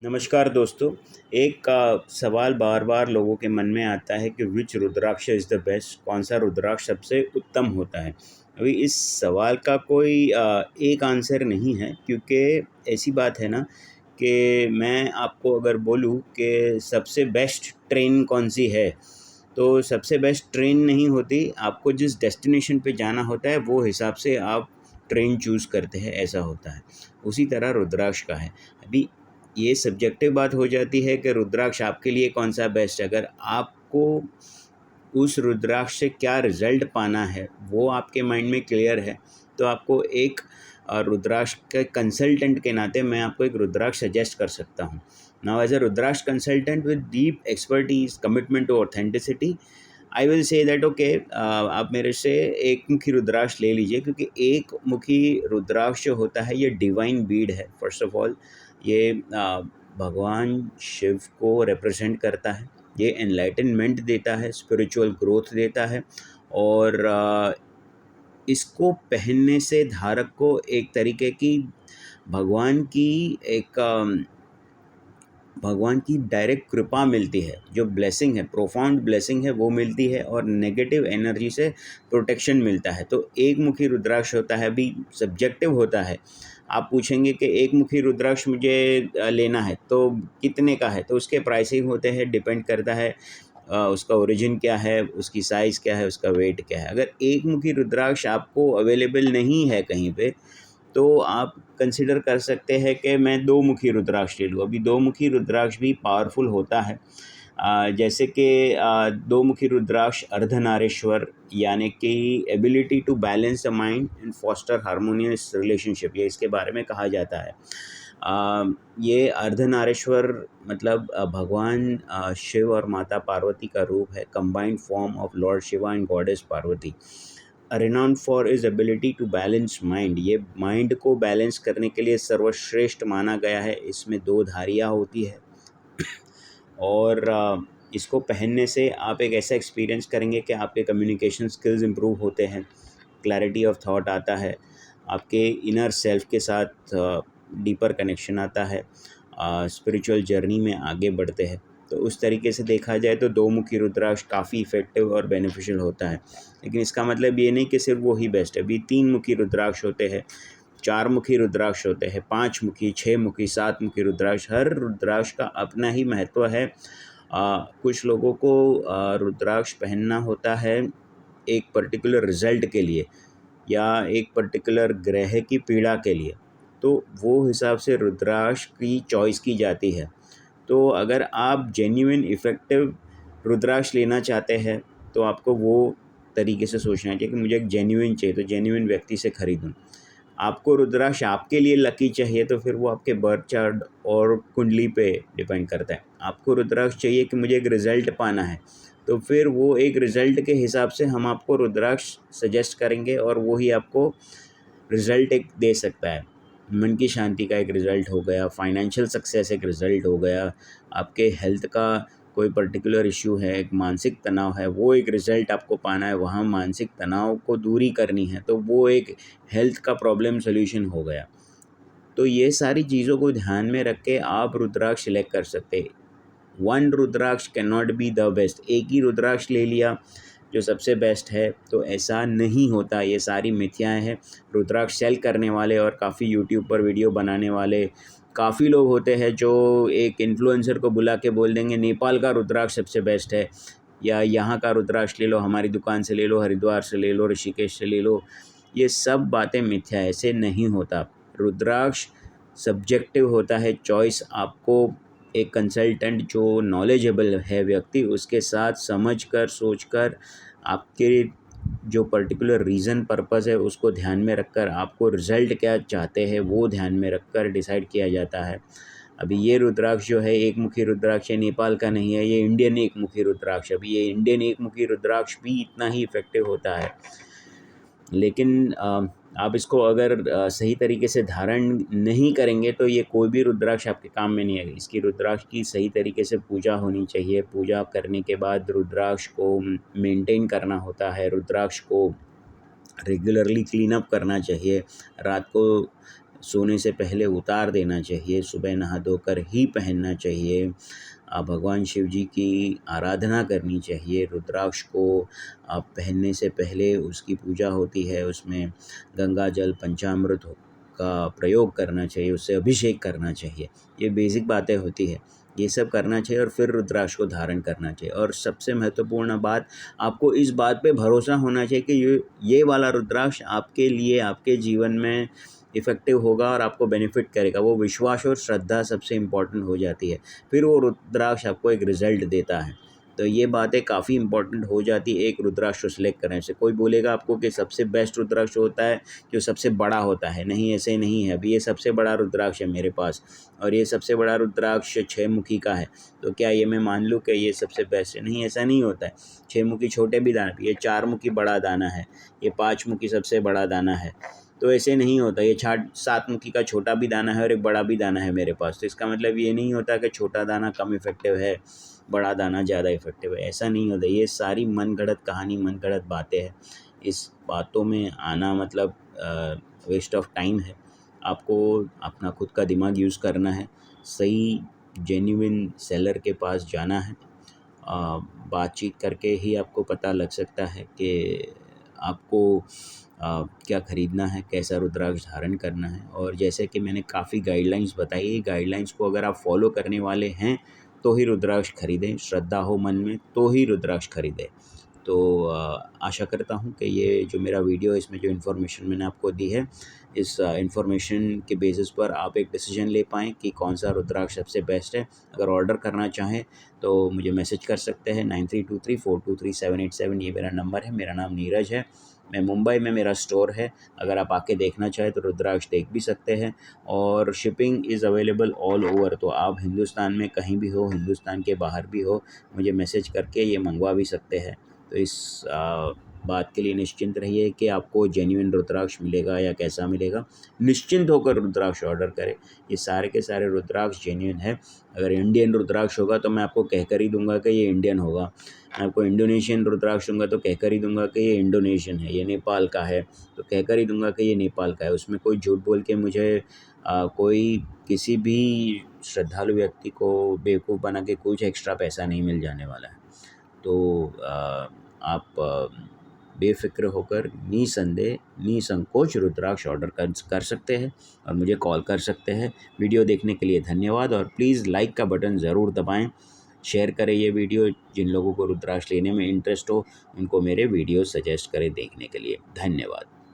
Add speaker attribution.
Speaker 1: नमस्कार दोस्तों। एक सवाल बार-बार लोगों के मन में आता है कि विच रुद्राक्ष इज़ द बेस्ट, कौन-सा रुद्राक्ष सबसे उत्तम होता है। अभी इस सवाल का कोई एक आंसर नहीं है, क्योंकि ऐसी बात है ना कि मैं आपको अगर बोलूँ कि सबसे बेस्ट ट्रेन कौन-सी है, तो सबसे बेस्ट ट्रेन नहीं होती। आपको जिस डेस्टिनेशन पे जाना होता है, वो हिसाब से आप ट्रेन चूज़ करते हैं, ऐसा होता है। उसी तरह रुद्राक्ष का है। अभी ये सब्जेक्टिव बात हो जाती है कि रुद्राक्ष आपके लिए कौन-सा बेस्ट है। अगर आपको उस रुद्राक्ष से क्या रिज़ल्ट पाना है, वो आपके माइंड में क्लियर है, तो आपको एक रुद्राक्ष के कंसल्टेंट के नाते मैं आपको एक रुद्राक्ष सजेस्ट कर सकता हूँ। Now as a rudraksha consultant with deep expertise, commitment to authenticity, I will say that okay, आप मेरे से एक मुखी रुद्राक्ष ले लीजिए, क्योंकि एक मुखी रुद्राक्ष जो होता है ये डिवाइन बीड है। फर्स्ट ऑफ ऑल ये भगवान शिव को रिप्रेजेंट करता है। ये एनलाइटनमेंट देता है, स्पिरिचुअल ग्रोथ देता है, और इसको पहनने से धारक को एक तरीके की भगवान की एक भगवान की डायरेक्ट कृपा मिलती है। जो ब्लेसिंग है, प्रोफाउंड ब्लेसिंग है, वो मिलती है, और नेगेटिव एनर्जी से प्रोटेक्शन मिलता है। तो एक मुखी रुद्राक्ष होता है, अभी सब्जेक्टिव होता है। आप पूछेंगे कि एक मुखी रुद्राक्ष मुझे लेना है तो कितने का है, तो उसके प्राइसिंग होते हैं, डिपेंड करता है उसका ओरिजिन क्या है, उसकी साइज़ क्या है, उसका वेट क्या है। अगर एक मुखी रुद्राक्ष आपको अवेलेबल नहीं है कहीं पे, तो आप कंसिडर कर सकते हैं कि मैं दो मुखी रुद्राक्ष ले लूँ। अभी दो मुखी रुद्राक्ष भी पावरफुल होता है। जैसे कि दो मुखी रुद्राक्ष अर्धनारीश्वर, यानी कि ability to balance the mind and foster harmonious relationship, ये इसके बारे में कहा जाता है। ये अर्धनारीश्वर मतलब भगवान शिव और माता पार्वती का रूप है, combined form of lord Shiva and goddess Parvati. renowned for is ability to balance mind, ये माइंड को बैलेंस करने के लिए सर्वश्रेष्ठ माना गया है। इसमें दो धारियाँ होती है, और इसको पहनने से आप एक ऐसा एक्सपीरियंस करेंगे कि आपके कम्युनिकेशन स्किल्स इम्प्रूव होते हैं, क्लैरिटी ऑफ थॉट आता है, आपके इनर सेल्फ के साथ डीपर कनेक्शन आता है, स्पिरिचुअल जर्नी में आगे बढ़ते हैं। तो उस तरीके से देखा जाए तो दो मुखी रुद्राक्ष काफ़ी इफ़ेक्टिव और बेनिफिशियल होता है। लेकिन इसका मतलब ये नहीं कि सिर्फ वो ही बेस्ट है। अभी तीन मुखी रुद्राक्ष होते हैं, चार मुखी रुद्राक्ष होते हैं, पाँच मुखी, छः मुखी, सात मुखी रुद्राक्ष। हर रुद्राक्ष का अपना ही महत्व है। कुछ लोगों को रुद्राक्ष पहनना होता है एक पर्टिकुलर रिज़ल्ट के लिए, या एक पर्टिकुलर ग्रह की पीड़ा के लिए, तो वो हिसाब से रुद्राक्ष की चॉइस की जाती है। तो अगर आप जेन्युइन इफ़ेक्टिव रुद्राक्ष लेना चाहते हैं, तो आपको वो तरीके से सोचना चाहिए कि मुझे एक जेन्युइन चाहिए, तो जेन्युइन व्यक्ति से खरीदूँ। आपको रुद्राक्ष आपके लिए लकी चाहिए, तो फिर वो आपके बर्थ चार्ट और कुंडली पे डिपेंड करता है। आपको रुद्राक्ष चाहिए कि मुझे एक रिज़ल्ट पाना है, तो फिर वो एक रिज़ल्ट के हिसाब से हम आपको रुद्राक्ष सजेस्ट करेंगे, और वो ही आपको रिज़ल्ट एक दे सकता है। मन की शांति का एक रिज़ल्ट हो गया, फाइनेंशियल सक्सेस एक रिज़ल्ट हो गया, आपके हेल्थ का कोई पर्टिकुलर इश्यू है, एक मानसिक तनाव है, वो एक रिज़ल्ट आपको पाना है, वहाँ मानसिक तनाव को दूरी करनी है, तो वो एक हेल्थ का प्रॉब्लम सॉल्यूशन हो गया। तो ये सारी चीज़ों को ध्यान में रख के आप रुद्राक्ष सिलेक्ट कर सकते हैं। One rudraksha can not be the best. एक ही रुद्राक्ष ले लिया जो सबसे बेस्ट है, तो ऐसा नहीं होता। ये सारी मिथ्याएँ हैं। रुद्राक्ष सेल करने वाले और काफ़ी यूट्यूब पर वीडियो बनाने वाले काफ़ी लोग होते हैं, जो एक इन्फ्लुएंसर को बुला के बोल देंगे नेपाल का रुद्राक्ष सबसे बेस्ट है, या यहाँ का रुद्राक्ष ले लो, हमारी दुकान से ले लो, हरिद्वार से ले लो, ऋषिकेश से ले लो। ये सब बातें मिथ्या है, ऐसे नहीं होता। रुद्राक्ष सब्जेक्टिव होता है, चॉइस आपको एक कंसल्टेंट जो नॉलेजेबल है व्यक्ति, उसके साथ समझकर सोचकर, आपके जो पर्टिकुलर रीज़न पर्पस है उसको ध्यान में रखकर, आपको रिज़ल्ट क्या चाहते हैं वो ध्यान में रखकर डिसाइड किया जाता है। अभी ये रुद्राक्ष जो है एक मुखी रुद्राक्ष है, नेपाल का नहीं है, ये इंडियन एक मुखी रुद्राक्ष। अभी ये इंडियन एक मुखी रुद्राक्ष भी इतना ही इफ़ेक्टिव होता है, लेकिन आप इसको अगर सही तरीके से धारण नहीं करेंगे, तो ये कोई भी रुद्राक्ष आपके काम में नहीं आएगी। इसकी रुद्राक्ष की सही तरीके से पूजा होनी चाहिए। पूजा करने के बाद रुद्राक्ष को मेंटेन करना होता है, रुद्राक्ष को रेगुलरली क्लीन अप करना चाहिए। रात को सोने से पहले उतार देना चाहिए, सुबह नहा धोकर ही पहनना चाहिए। भगवान शिव जी की आराधना करनी चाहिए। रुद्राक्ष को पहनने से पहले उसकी पूजा होती है, उसमें गंगा जल पंचामृत का प्रयोग करना चाहिए, उससे अभिषेक करना चाहिए। ये बेसिक बातें होती है, ये सब करना चाहिए और फिर रुद्राक्ष को धारण करना चाहिए। और सबसे महत्वपूर्ण बात, आपको इस बात पे भरोसा होना चाहिए कि ये वाला रुद्राक्ष आपके लिए, आपके जीवन में इफ़ेक्टिव होगा और आपको बेनिफिट करेगा। वो विश्वास और श्रद्धा सबसे इम्पोर्टेंट हो जाती है, फिर वो रुद्राक्ष आपको एक रिज़ल्ट देता है। तो ये बातें काफ़ी इम्पोर्टेंट हो जाती है एक रुद्राक्ष को सिलेक्ट करने से। कोई बोलेगा आपको कि सबसे बेस्ट रुद्राक्ष होता है जो सबसे बड़ा होता है, नहीं, ऐसे नहीं है। अभी ये सबसे बड़ा रुद्राक्ष है मेरे पास और ये सबसे बड़ा रुद्राक्ष 6 मुखी का है, तो क्या ये मैं मान लूँ कि ये सबसे बेस्ट है? नहीं, ऐसा नहीं होता है। 6 मुखी छोटे भी दाना, ये 4 मुखी बड़ा दाना है, ये 5 मुखी सबसे बड़ा दाना है। तो ऐसे नहीं होता, ये 7 मुखी का छोटा भी दाना है और एक बड़ा भी दाना है मेरे पास। तो इसका मतलब ये नहीं होता कि छोटा दाना कम इफ़ेक्टिव है, बड़ा दाना ज़्यादा इफ़ेक्टिव है, ऐसा नहीं होता। ये सारी मनगढ़ंत कहानी, मनगढ़ंत बातें हैं। इस बातों में आना मतलब वेस्ट ऑफ टाइम है। आपको अपना खुद का दिमाग यूज़ करना है, सही जेन्युइन सेलर के पास जाना है। बातचीत करके ही आपको पता लग सकता है कि आपको क्या ख़रीदना है, कैसा रुद्राक्ष धारण करना है। और जैसे कि मैंने काफ़ी गाइडलाइंस बताई, ये गाइडलाइंस को अगर आप फॉलो करने वाले हैं तो ही रुद्राक्ष खरीदें, श्रद्धा हो मन में तो ही रुद्राक्ष खरीदें। तो आशा करता हूँ कि ये जो मेरा वीडियो है, इसमें जो इन्फॉर्मेशन मैंने आपको दी है, इस इन्फॉर्मेशन के बेसिस पर आप एक डिसीजन ले पाएँ कि कौन सा रुद्राक्ष सबसे बेस्ट है। अगर ऑर्डर करना चाहें तो मुझे मैसेज कर सकते हैं 9323423787, ये मेरा नंबर है। मेरा नाम नीरज है, मैं मुंबई में मेरा स्टोर है। अगर आप आके देखना चाहें तो रुद्राक्ष देख भी सकते हैं और shipping is available all over. तो आप हिंदुस्तान में कहीं भी हो, हिंदुस्तान के बाहर भी हो, मुझे मैसेज करके ये मंगवा भी सकते हैं। तो इस बात के लिए निश्चिंत रहिए कि आपको जेन्युइन रुद्राक्ष मिलेगा या कैसा मिलेगा। निश्चिंत होकर रुद्राक्ष ऑर्डर करें, ये सारे के सारे रुद्राक्ष जेन्युइन है। अगर इंडियन रुद्राक्ष होगा तो मैं आपको कहकर ही दूंगा कि ये इंडियन होगा। मैं आपको इंडोनेशियन रुद्राक्ष दूंगा तो कहकर ही दूंगा कि ये इंडोनेशियन है, ये नेपाल का है तो कहकर ही दूंगा कि ये नेपाल का है। उसमें कोई झूठ बोल के मुझे कोई किसी भी श्रद्धालु व्यक्ति को बेवकूफ़ बना के कुछ एक्स्ट्रा पैसा नहीं मिल जाने वाला है। तो आप बेफ़िक्र होकर निसंदेह, निसंकोच रुद्राक्ष ऑर्डर कर सकते हैं और मुझे कॉल कर सकते हैं। वीडियो देखने के लिए धन्यवाद और प्लीज़ लाइक का बटन ज़रूर दबाएं। शेयर करें ये वीडियो, जिन लोगों को रुद्राक्ष लेने में इंटरेस्ट हो उनको मेरे वीडियो सजेस्ट करें देखने के लिए। धन्यवाद।